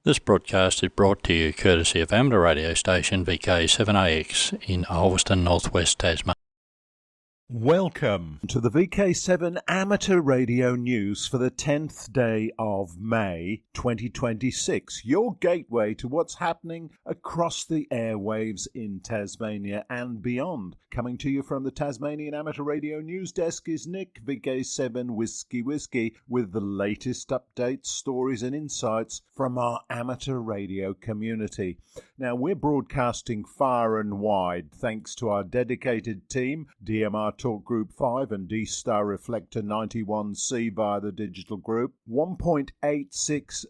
This broadcast is brought to you courtesy of amateur radio station VK7AX in Ulverstone, northwest Tasmania. Welcome to the VK7 Amateur Radio News for the 10th day of May 2026, your gateway to what's happening across the airwaves in Tasmania and beyond. Coming to you from the Tasmanian Amateur Radio News Desk is Nick, VK7 Whiskey, with the latest updates, stories and insights from our amateur radio community. Now, we're broadcasting far and wide thanks to our dedicated team, DMR Talk Group 5 and D-Star Reflector 91C via the digital group, 1.860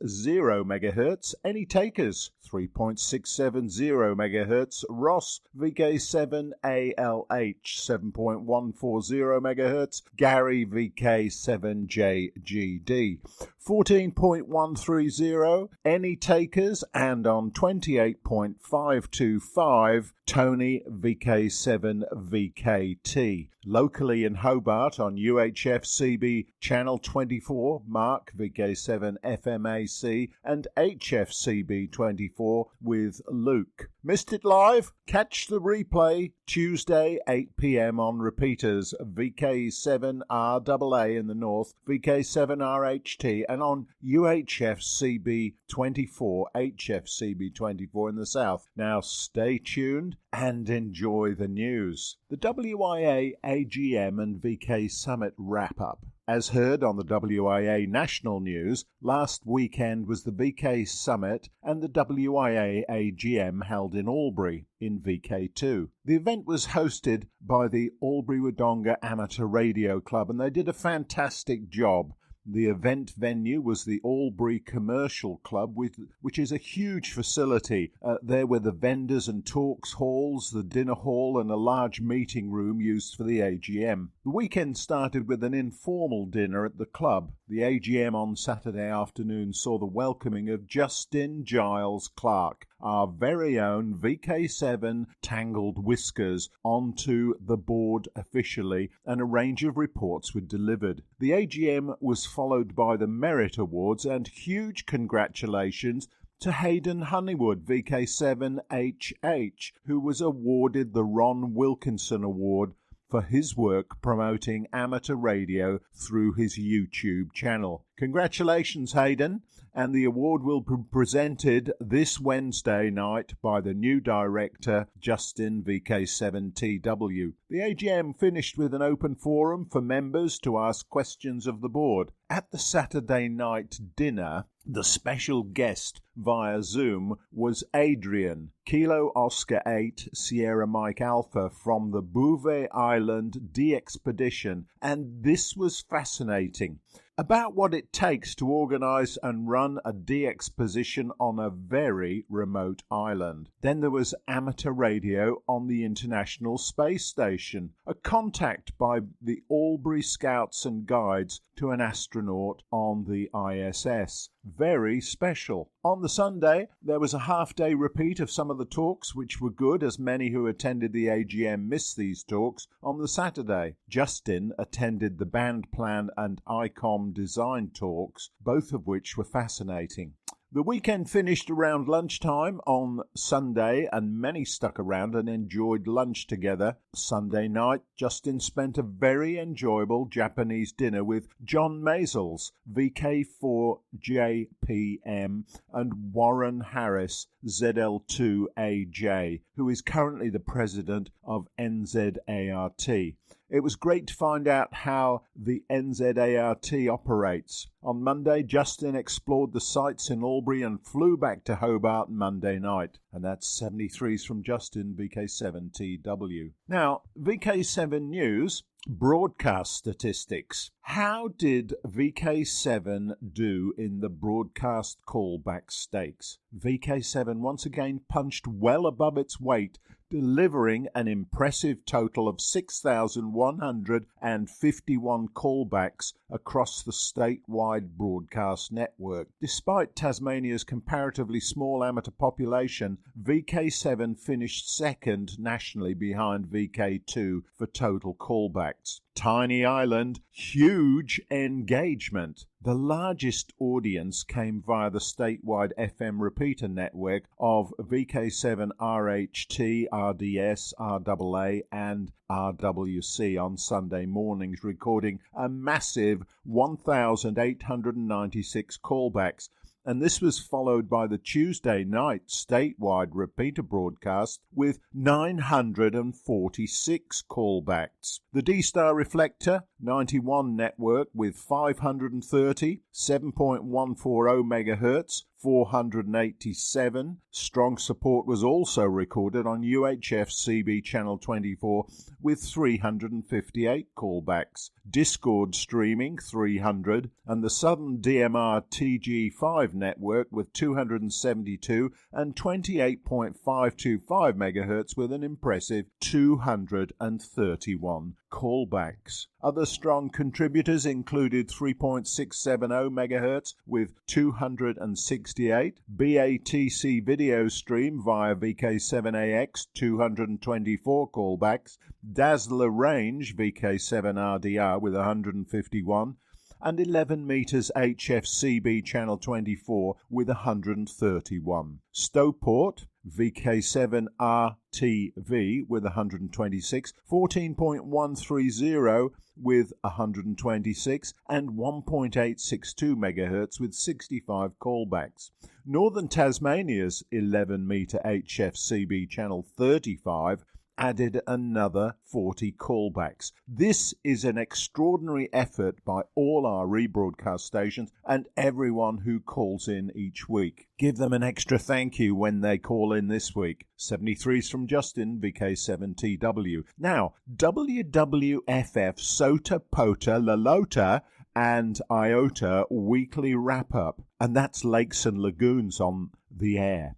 MHz, any takers, 3.670 MHz, Ross VK7ALH 7.140 MHz, Gary VK7JGD 14.130, any takers, and on 28.525 Tony VK7VKT. Locally in Hobart on UHF CB Channel 24, Mark VK7FMAC and HF CB 24 with Luke. Missed it live? Catch the replay Tuesday 8 p.m. on repeaters VK7RAA in the north, VK7RHT, and on UHF CB 24, HF CB 24 in the south. Now stay tuned and enjoy the news. The WIA AGM and VK Summit wrap-up. As heard on the WIA National News, last weekend was the VK Summit and the WIA AGM held in Albury in VK2. The event was hosted by the Albury Wodonga Amateur Radio Club and they did a fantastic job. The event venue was the Albury Commercial Club, which is a huge facility. There were the vendors and talks halls, the dinner hall and a large meeting room used for the AGM. The weekend started with an informal dinner at the club. The AGM on Saturday afternoon saw the welcoming of Justin Giles Clark, our very own VK7 Tangled Whiskers, onto the board officially, and a range of reports were delivered. The AGM was followed by the Merit Awards, and huge congratulations to Hayden Honeywood, VK7HH, who was awarded the Ron Wilkinson Award for his work promoting amateur radio through his YouTube channel. Congratulations, Hayden, and the award will be presented this Wednesday night by the new director, Justin VK7TW. The AGM finished with an open forum for members to ask questions of the board. At the Saturday night dinner, the special guest via Zoom was Adrian, Kilo Oscar 8 Sierra Mike Alpha from the Bouvet Island D-Expedition, and this was fascinating. About what it takes to organise and run a D-Exposition on a very remote island. Then there was amateur radio on the International Space Station, a contact by the Albury Scouts and Guides to an astronaut on the ISS. Very special. On the Sunday, there was a half-day repeat of some of the talks, which were good, as many who attended the AGM missed these talks on the Saturday. Justin attended the band plan and ICOM design talks, both of which were fascinating. The weekend finished around lunchtime on Sunday, and many stuck around and enjoyed lunch together. Sunday night, Justin spent a very enjoyable Japanese dinner with John Maisels, VK4JPM, and Warren Harris, ZL2AJ, who is currently the president of NZART. It was great to find out how the NZART operates. On Monday, Justin explored the sites in Albury and flew back to Hobart Monday night. And that's 73s from Justin, VK7TW. Now, VK7 News, broadcast statistics. How did VK7 do in the broadcast callback stakes? VK7 once again punched well above its weight, delivering an impressive total of 6,151 callbacks across the statewide broadcast network. Despite Tasmania's comparatively small amateur population, VK7 finished second nationally behind VK2 for total callbacks. tiny island, huge engagement. The largest audience came via the statewide FM repeater network of VK7 RHT, RDS, RAA and RWC on Sunday mornings, recording a massive 1,896 callbacks. And this was followed by the Tuesday night statewide repeater broadcast with 946 callbacks. The D-Star Reflector 91 network with 530, 7.140 MHz, 487. Strong support was also recorded on UHF CB Channel 24 with 358 callbacks. Discord streaming 300 and the Southern DMR TG5 network with 272 and 28.525 MHz with an impressive 231 callbacks. Other strong contributors included 3.670 MHz with 268, BATC video stream via VK7AX 224 callbacks, Dazzler range VK7RDR with 151, and 11 meters HFCB channel 24 with 131. Stowport VK7RTV with 126, 14.130 with 126, and 1.862 MHz with 65 callbacks. Northern Tasmania's 11 meter HFCB channel 35 added another 40 callbacks. This is an extraordinary effort by all our rebroadcast stations and everyone who calls in each week. Give them an extra thank you when they call in this week. 73's from Justin, VK7TW. Now, WWFF Sota Pota Lalota and IOTA weekly wrap-up, and that's lakes and lagoons on the air.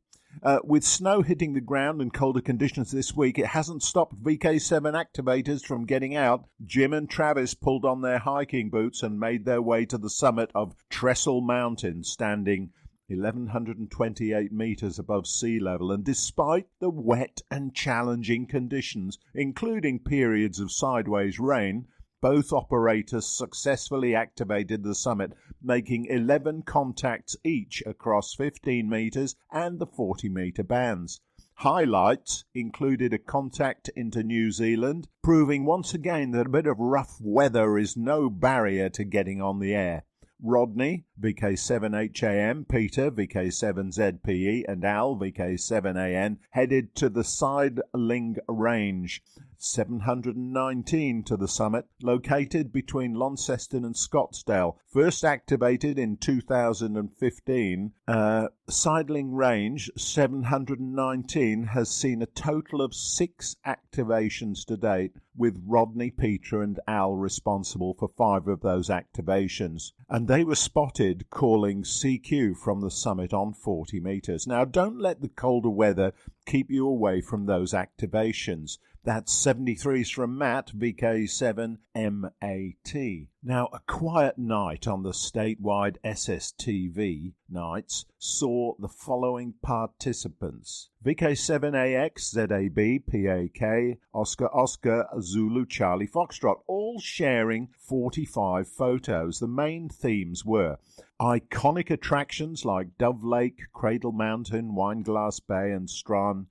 With snow hitting the ground and colder conditions this week, it hasn't stopped VK7 activators from getting out. Jim and Travis pulled on their hiking boots and made their way to the summit of Trestle Mountain, standing 1,128 metres above sea level, and despite the wet and challenging conditions, including periods of sideways rain, both operators successfully activated the summit, making 11 contacts each across 15 metres and the 40-metre bands. Highlights included a contact into New Zealand, proving once again that a bit of rough weather is no barrier to getting on the air. Rodney, VK7HAM, Peter, VK7ZPE, and Al, VK7AN, headed to the Sideling Range, 719 to the summit, located between Launceston and Scottsdale. First activated in 2015, Sideling Range 719 has seen a total of 6 activations to date, with Rodney, Peter and Al responsible for 5 of those activations. And they were spotted calling CQ from the summit on 40 metres. Now, don't let the colder weather keep you away from those activations. That's 73's from Matt, VK7MAT. Now, a quiet night on the statewide SSTV nights saw the following participants: VK7AX, ZAB, PAK, Oscar, Zulu, Charlie, Foxtrot, all sharing 45 photos. The main themes were iconic attractions like Dove Lake, Cradle Mountain, Wineglass Bay and Strahan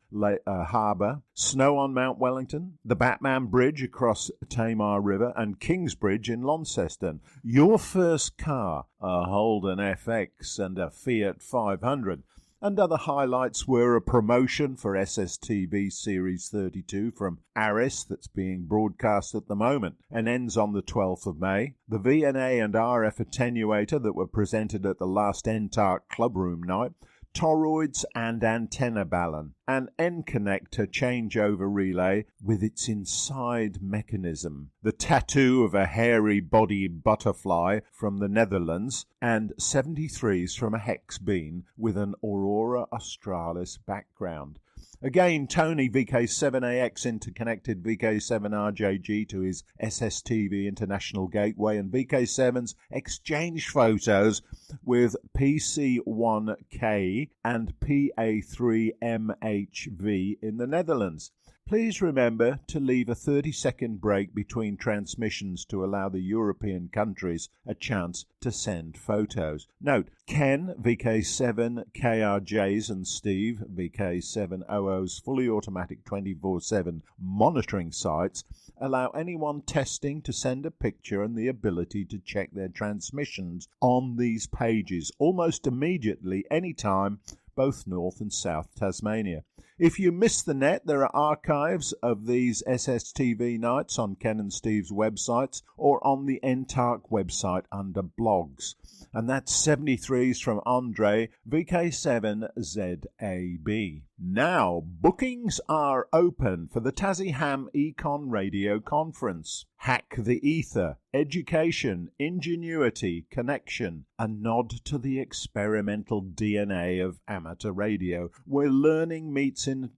Harbour, snow on Mount Wellington, the Batman Bridge across Tamar River and Kings Bridge in Launceston. Your first car, a Holden FX and a Fiat 500. And other highlights were a promotion for SSTV Series 32 from Aris that's being broadcast at the moment and ends on the 12th of May, the VNA and RF attenuator that were presented at the last NTARC Clubroom night, toroids and antenna balun, an N-connector changeover relay with its inside mechanism, the tattoo of a hairy body butterfly from the Netherlands, and 73's from a hex beam with an Aurora Australis background. Again, Tony, VK7AX interconnected VK7RJG to his SSTV International Gateway, and VK7's exchanged photos with PC1K and PA3MHV in the Netherlands. Please remember to leave a 30-second break between transmissions to allow the European countries a chance to send photos. Note, Ken, VK7KRJs, and Steve, VK700's fully automatic 24/7 monitoring sites allow anyone testing to send a picture and the ability to check their transmissions on these pages almost immediately, anytime, both North and South Tasmania. If you miss the net, there are archives of these SSTV nights on Ken and Steve's websites or on the NTARC website under blogs. And that's 73s from Andre, VK7ZAB. Now, bookings are open for the Tassie Ham Econ Radio Conference. Hack the Ether, Education, Ingenuity, Connection, a nod to the experimental DNA of amateur radio, where learning meets in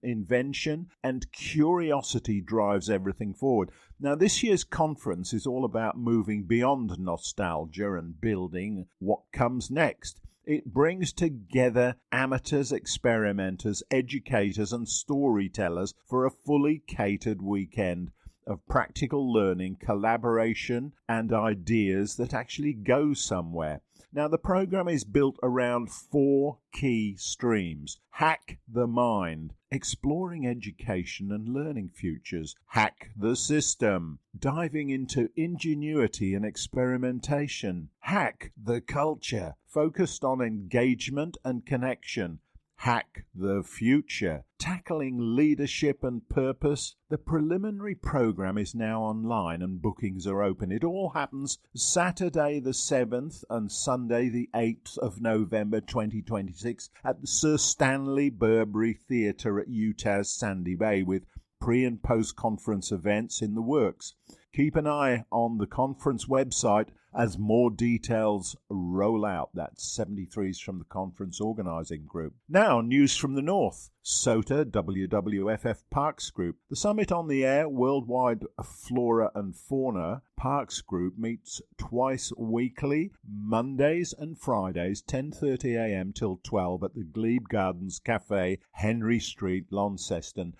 invention and curiosity drives everything forward. Now, this year's conference is all about moving beyond nostalgia and building what comes next. It brings together amateurs, experimenters, educators and storytellers for a fully catered weekend of practical learning, collaboration and ideas that actually go somewhere. Now, the program is built around 4 key streams. Hack the mind, exploring education and learning futures. Hack the system, diving into ingenuity and experimentation. Hack the culture, focused on engagement and connection. Hack the future, tackling leadership and purpose. The preliminary program is now online and bookings are open. It all happens Saturday the 7th and Sunday the 8th of November 2026 at the Sir Stanley Burbury Theatre at Utah's Sandy Bay, with pre- and post-conference events in the works. Keep an eye on the conference website as more details roll out. That's 73s from the conference organising group. Now, news from the north. SOTA WWFF Parks Group. The Summit on the Air Worldwide Flora and Fauna Parks Group meets twice weekly, Mondays and Fridays, 10:30 a.m. till 12 at the Glebe Gardens Cafe, Henry Street, Launceston.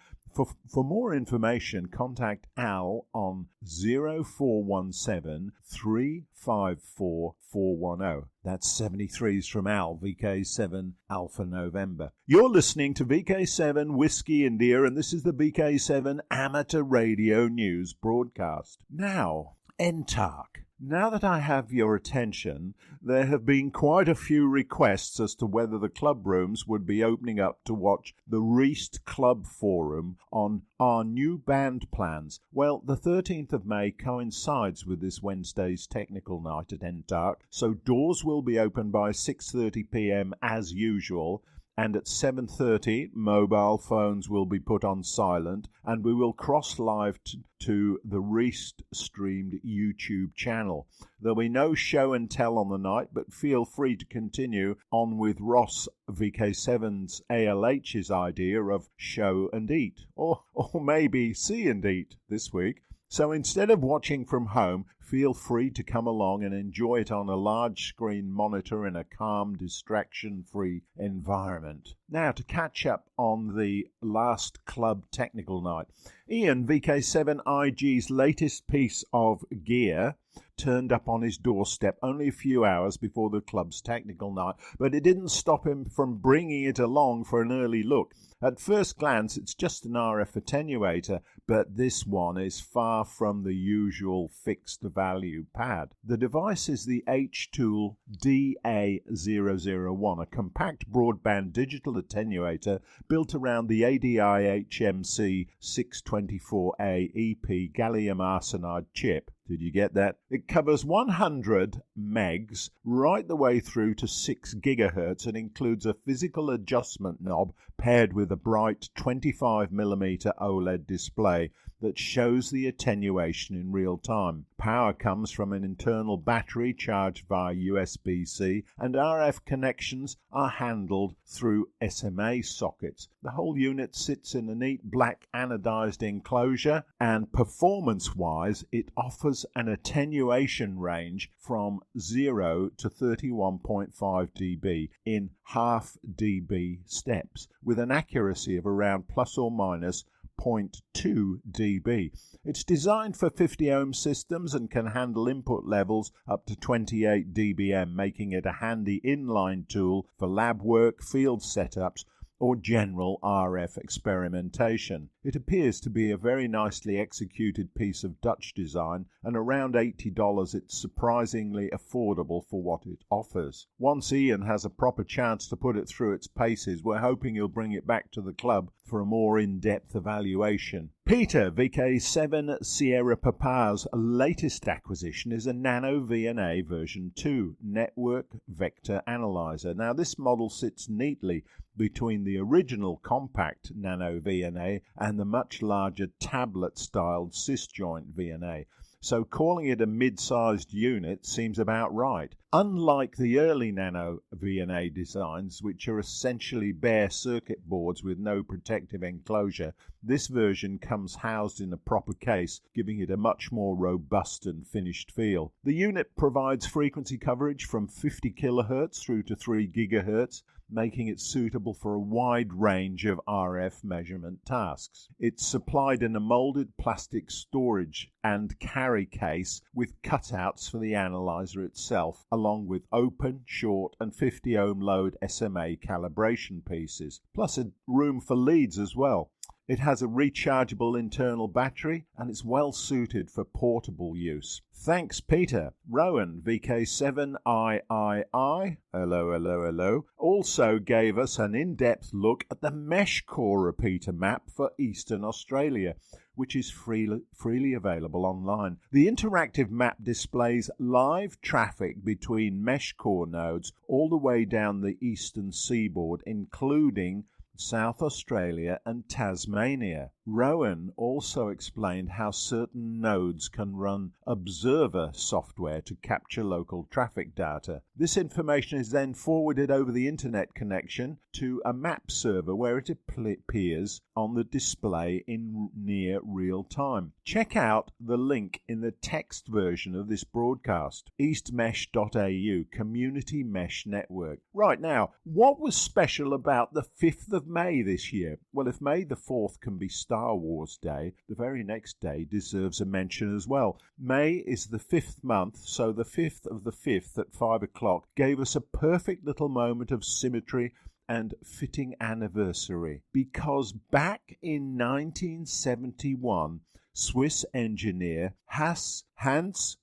For more information, contact Al on 0417 354 410. That's 73s from Al, VK7 Alpha November. You're listening to VK7 Whiskey India, and this is the VK7 Amateur Radio News broadcast. Now, NTARC. Now that I have your attention, there have been quite a few requests as to whether the club rooms would be opening up to watch the Reist Club Forum on our new band plans. Well, the 13th of May coincides with this Wednesday's technical night at NTARC, so doors will be open by 6:30 p.m. as usual. And at 7:30, mobile phones will be put on silent, and we will cross live to the Reist-streamed YouTube channel. There'll be no show and tell on the night, but feel free to continue on with Ross VK7's ALH's idea of show and eat, or maybe see and eat this week. So instead of watching from home, feel free to come along and enjoy it on a large screen monitor in a calm, distraction-free environment. Now, to catch up on the last club technical night. Ian, VK7IG's latest piece of gear, turned up on his doorstep only a few hours before the club's technical night, but it didn't stop him from bringing it along for an early look. At first glance, it's just an RF attenuator, but this one is far from the usual fixed value pad. The device is the H-Tool DA001, a compact broadband digital attenuator built around the ADI HMC 624A EP gallium arsenide chip. Did you get that? It covers 100 megs right the way through to 6 gigahertz and includes a physical adjustment knob paired with a bright 25mm OLED display that shows the attenuation in real time. Power comes from an internal battery charged via USB-C, and RF connections are handled through SMA sockets. The whole unit sits in a neat black anodized enclosure, and performance-wise it offers an attenuation range from 0 to 31.5 dB in half dB steps, with an accuracy of around plus or minus 0.2 dB. It's designed for 50 ohm systems and can handle input levels up to 28 dBm, making it a handy inline tool for lab work, field setups, or general RF experimentation. It appears to be a very nicely executed piece of Dutch design, and around $80 it's surprisingly affordable for what it offers. Once Ian has a proper chance to put it through its paces, we're hoping he'll bring it back to the club for a more in-depth evaluation. Peter, VK7 Sierra Papa's latest acquisition is a Nano VNA version 2 Network Vector Analyzer. Now this model sits neatly between the original compact Nano VNA and the much larger tablet-styled cisjoint VNA, so calling it a mid-sized unit seems about right. Unlike the early Nano VNA designs, which are essentially bare circuit boards with no protective enclosure, this version comes housed in a proper case, giving it a much more robust and finished feel. The unit provides frequency coverage from 50 kHz through to 3 GHz, making it suitable for a wide range of RF measurement tasks. It's supplied in a molded plastic storage and carry case with cutouts for the analyzer itself, along with open, short and 50 ohm load SMA calibration pieces, plus a room for leads as well. It has a rechargeable internal battery and it's well suited for portable use. Thanks, Peter. Rowan, VK7III, hello, also gave us an in-depth look at the Mesh Core repeater map for Eastern Australia, which is freely available online. The interactive map displays live traffic between Mesh Core nodes all the way down the eastern seaboard, including South Australia and Tasmania. Rowan also explained how certain nodes can run observer software to capture local traffic data. This information is then forwarded over the internet connection to a map server where it appears on the display in near real time. Check out the link in the text version of this broadcast. eastmesh.au Community Mesh Network. Right now, what was special about the 5th of May this year? Well, if May the 4th can be Star Wars Day, the very next day deserves a mention as well. May is the 5th month, so the 5th of the 5th at 5 o'clock gave us a perfect little moment of symmetry and fitting anniversary, because back in 1971, Swiss engineer Hans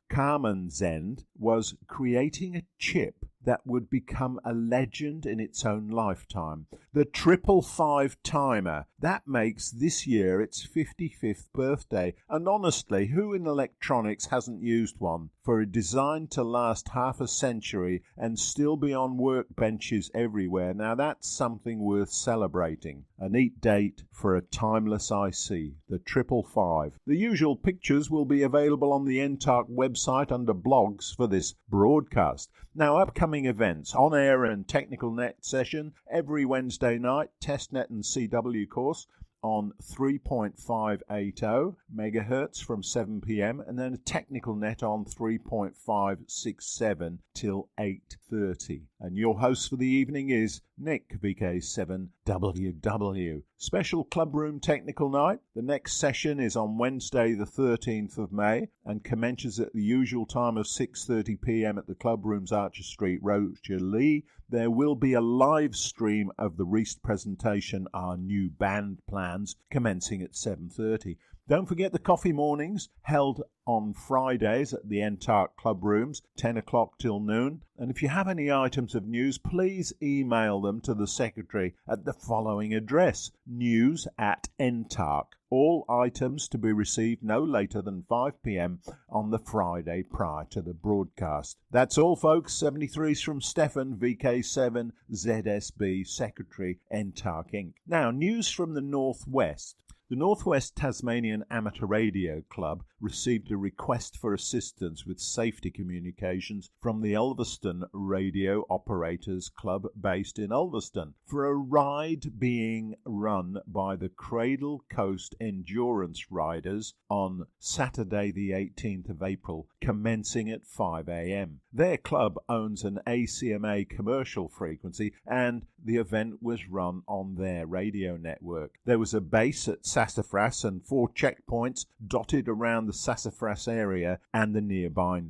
Kamentzend was creating a chip that would become a legend in its own lifetime. The 555 timer. That makes this year its 55th birthday, and honestly, who in electronics hasn't used one? For a design to last half a century and still be on workbenches everywhere, now that's something worth celebrating. A neat date for a timeless IC, the 555. The usual pictures will be available on the NTARC website under blogs for this broadcast. Now, upcoming events: on-air and technical net session every Wednesday night, testnet and CW course on 3.580 megahertz from 7 p.m. and then a technical net on 3.567 till 8:30. And your host for the evening is Nick, VK7WW. Special clubroom technical night. The next session is on Wednesday the 13th of May and commences at the usual time of 6:30 p.m. at the clubrooms, Archer Street, Rocher Lee. There will be a live stream of the Reist presentation, Our New Band Plans, commencing at 7:30. Don't forget the coffee mornings held on Fridays at the NTARC clubrooms, 10 o'clock till noon. And if you have any items of news, please email them to the secretary at the following address: news@ntarc. All items to be received no later than 5 p.m. on the Friday prior to the broadcast. That's all, folks. 73's from Stefan, VK7ZSB, Secretary, NTARC Inc. Now, news from the Northwest. The Northwest Tasmanian Amateur Radio Club received a request for assistance with safety communications from the Ulverstone Radio Operators Club based in Ulverstone for a ride being run by the Cradle Coast Endurance Riders on Saturday the 18th of April, commencing at 5 a.m. Their club owns an ACMA commercial frequency and the event was run on their radio network. There was a base at sassafras and 4 checkpoints dotted around the sassafras area and the nearby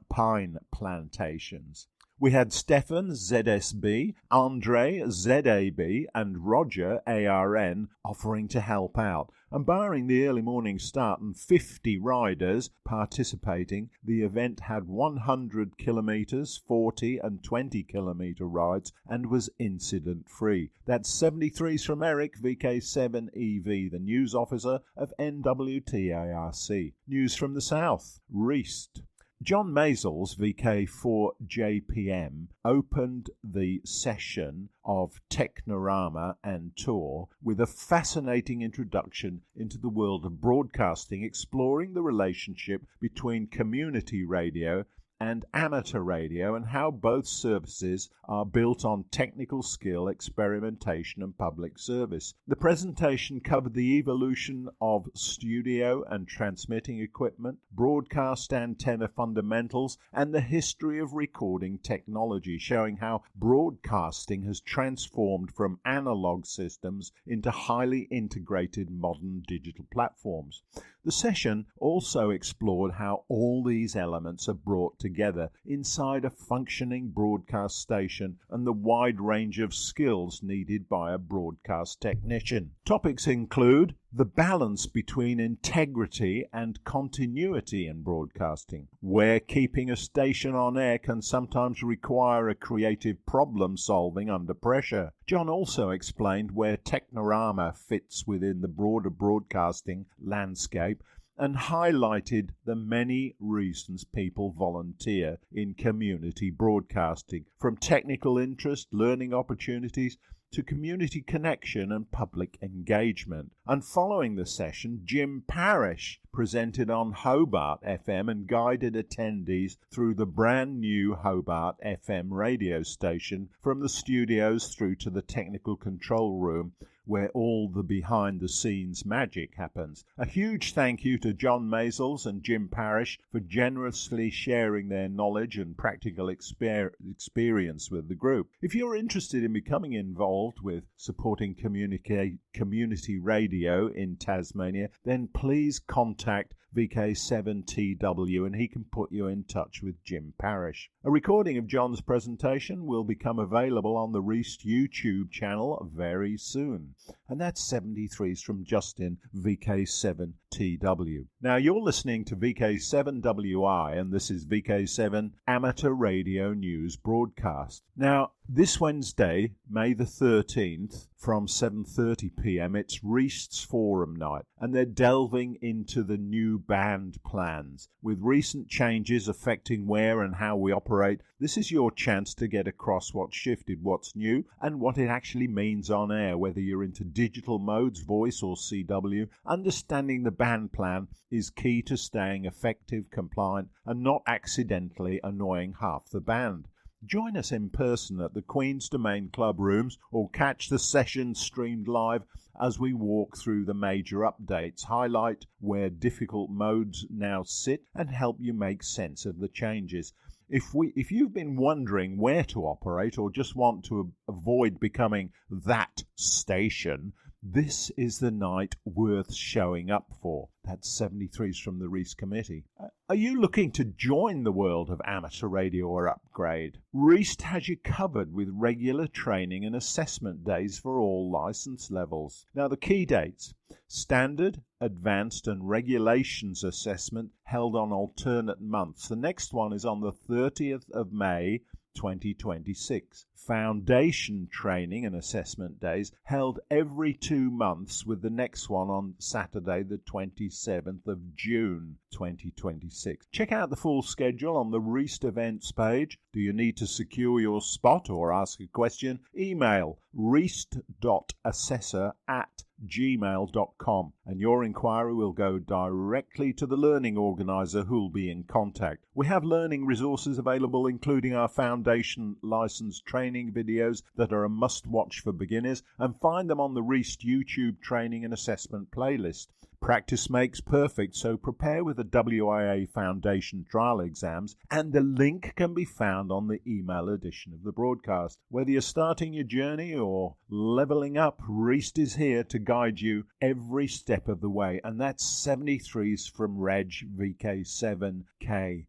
pine plantations. We had Stefan, ZSB, Andre, ZAB, and Roger, ARN, offering to help out. And barring the early morning start and 50 riders participating, the event had 100 kilometres, 40 and 20 kilometre rides and was incident-free. That's 73s from Eric, VK7EV, the news officer of NWTARC. News from the south, Reist. John Maisels, VK4JPM, opened the session of Technorama and Tour with a fascinating introduction into the world of broadcasting, exploring the relationship between community radio and amateur radio and how both services are built on technical skill, experimentation and public service. The presentation covered the evolution of studio and transmitting equipment, broadcast antenna fundamentals and the history of recording technology, showing how broadcasting has transformed from analog systems into highly integrated modern digital platforms. The session also explored how all these elements are brought together inside a functioning broadcast station and the wide range of skills needed by a broadcast technician. Topics include the balance between integrity and continuity in broadcasting, where keeping a station on air can sometimes require a creative problem solving under pressure. John also explained where Technorama fits within the broader broadcasting landscape and highlighted the many reasons people volunteer in community broadcasting, from technical interest, learning opportunities, to community connection and public engagement. And following the session, Jim Parrish presented on Hobart FM and guided attendees through the brand new Hobart FM radio station from the studios through to the technical control room where all the behind-the-scenes magic happens. A huge thank you to John Maisels and Jim Parrish for generously sharing their knowledge and practical experience with the group. If you're interested in becoming involved with supporting community radio in Tasmania, then please contact VK7TW and he can put you in touch with Jim Parrish. A recording of John's presentation will become available on the Reist YouTube channel very soon. And that's 73s from Justin, VK7TW. Now you're listening to VK7WI and this is VK7 Amateur Radio News Broadcast. Now this Wednesday, May the 13th, from 7:30 p.m, it's Reist's Forum Night, and they're delving into the new band plans. With recent changes affecting where and how we operate, this is your chance to get across what's shifted, what's new, and what it actually means on air, whether you're into digital modes, voice or CW. Understanding the band plan is key to staying effective, compliant, and not accidentally annoying half the band. Join us in person at the Queen's Domain Club rooms or catch the session streamed live as we walk through the major updates, highlight where difficult modes now sit and help you make sense of the changes. If you've been wondering where to operate or just want to avoid becoming that station, this is the night worth showing up for. That's 73s from the Reist Committee. Are you looking to join the world of amateur radio or upgrade? Reist has you covered with regular training and assessment days for all license levels. Now the key dates: standard, advanced and regulations assessment held on alternate months. The next one is on the 30th of May 2026. Foundation training and assessment days held every 2 months, with the next one on Saturday the 27th of June 2026. Check out the full schedule on the Reist events page. Do you need to secure your spot or ask a question? Email reist.assessor@gmail.com and your inquiry will go directly to the learning organizer who'll be in contact. We have learning resources available, including our foundation license training videos that are a must-watch for beginners, and find them on the Reist YouTube training and assessment playlist. Practice makes perfect, so prepare with the WIA Foundation trial exams, and the link can be found on the email edition of the broadcast. Whether you're starting your journey or leveling up, Reist is here to guide you every step of the way, and that's 73s from Reg VK7KK.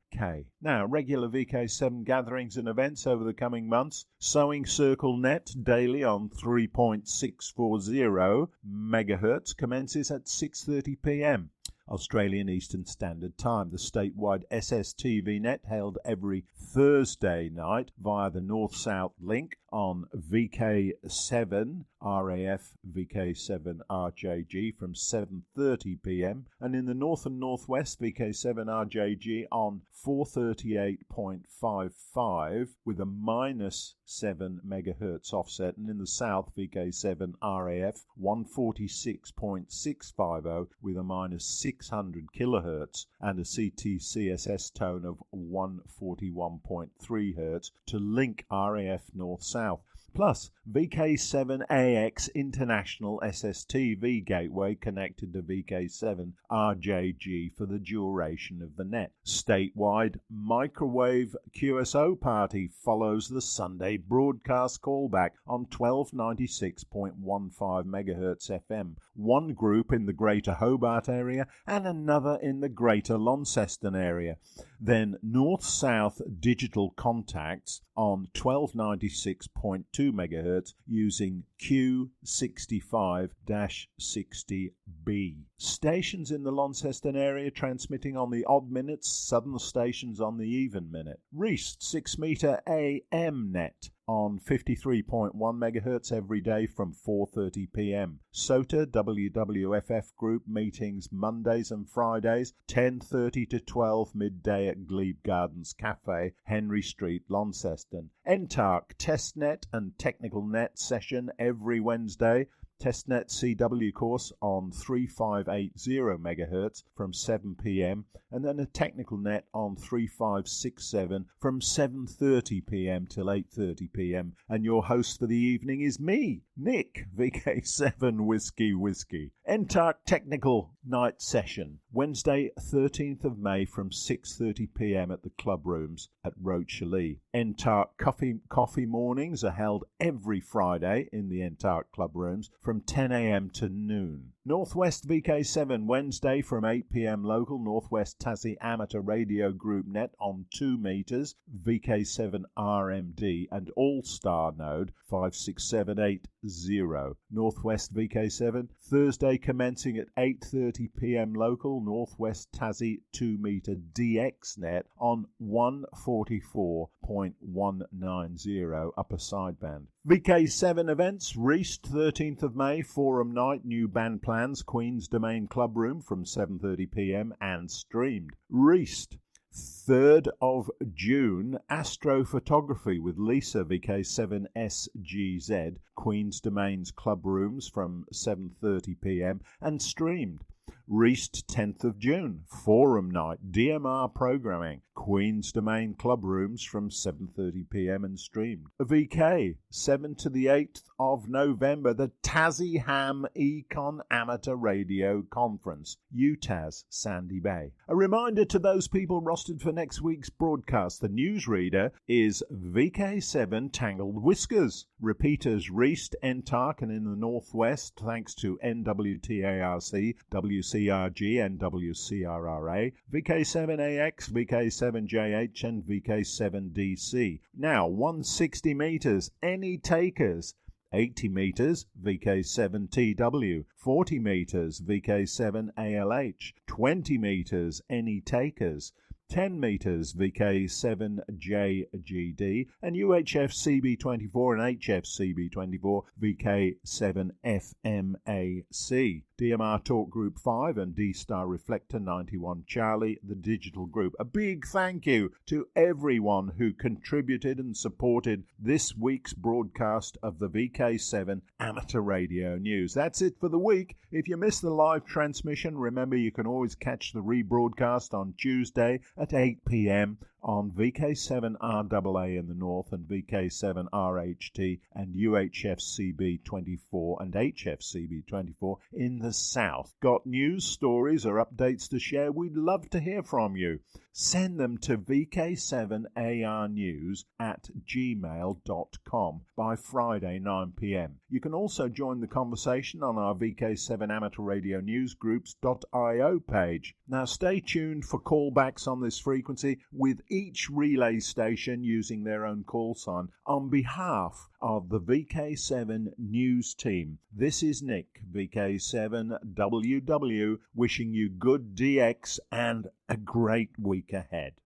Now, regular VK7 gatherings and events over the coming months. Sewing Circle Net daily on 3.640 megahertz commences at 6:30 p.m. Australian Eastern Standard Time. The statewide SSTV net held every Thursday night via the North-South link on VK7 RAF VK7 RJG from 7:30 p.m. and in the North and Northwest VK7 RJG on 438.55 with a -7 megahertz offset, and in the South VK7 RAF 146.650 with a -600 kilohertz and a CT-CSS tone of 141.3 hertz to link RAF North-South. Plus, VK7AX International SSTV gateway connected to VK7 RJG for the duration of the net. Statewide microwave QSO party follows the Sunday broadcast callback on 1296.15 MHz FM. One group in the Greater Hobart area and another in the Greater Launceston area. Then North-South digital contacts on 1296.2 MHz using Q65-60B. Stations in the Launceston area transmitting on the odd minutes, southern stations on the even minute. Reist 6 metre AM net on 53.1 MHz every day from 4:30 p.m. SOTA WWFF group meetings Mondays and Fridays 10:30 to 12 midday at Glebe Gardens Cafe, Henry Street, Launceston. NTARC testnet and technical net session every Wednesday. Testnet CW course on 3580 MHz from 7 p.m. and then a technical net on 3567 from 7:30 p.m. till 8:30 p.m. And your host for the evening is me, Nick, VK7 Whiskey. NTARC technical night session Wednesday 13th of May from 6:30 p.m. at the club rooms at Rochalee. NTARC coffee mornings are held every Friday in the NTARC club rooms from 10 a.m. to noon. Northwest VK7 Wednesday from 8 p.m. local Northwest Tassie Amateur Radio Group net on 2 meters VK7 RMD and All-Star node 56780. Northwest VK7 Thursday commencing at 8:30 p.m. local Northwest Tassie 2 meter DX net on 144.190 upper sideband. VK7 events Reist 13th of May Forum Night new band plans Queen's Domain Club Room from 7:30 p.m. and streamed. Reist 3rd of June Astrophotography with Lisa VK7SGZ Queen's Domain's Club Rooms from 7:30 p.m. and streamed. Reist 10th of June Forum Night DMR Programming Queen's Domain Club Rooms from 7:30 p.m. and streamed. VK 7 to the 8th of November the Tassie Ham Econ Amateur Radio Conference UTAS Sandy Bay. A reminder to those people rostered for next week's broadcast, the newsreader is VK7 Tangled Whiskers. Repeaters Reist, NTARC and in the Northwest thanks to NWTARC, WCRG and WCRRA, VK7AX, VK7JH and VK7DC. Now 160 meters, any takers? 80 meters VK7TW, 40 meters VK7ALH, 20 meters any takers, 10 meters VK7JGD and UHF CB24 and HF CB24 VK7FMAC. DMR Talk Group 5 and D-Star Reflector 91 Charlie, the digital group. A big thank you to everyone who contributed and supported this week's broadcast of the VK7 Amateur Radio News. That's it for the week. If you missed the live transmission, remember you can always catch the rebroadcast on Tuesday at 8 p.m. on VK7RAA in the north and VK7RHT and UHFCB24 and HFCB24 in the south. Got news, stories or updates to share? We'd love to hear from you. Send them to VK7ARnews@gmail.com by Friday 9 p.m. You can also join the conversation on our VK7 Amateur Radio Newsgroups.io page. Now stay tuned for callbacks on this frequency, with each relay station using their own call sign. On behalf of the VK7 News team, this is Nick, VK7WW, wishing you good DX and a great week ahead.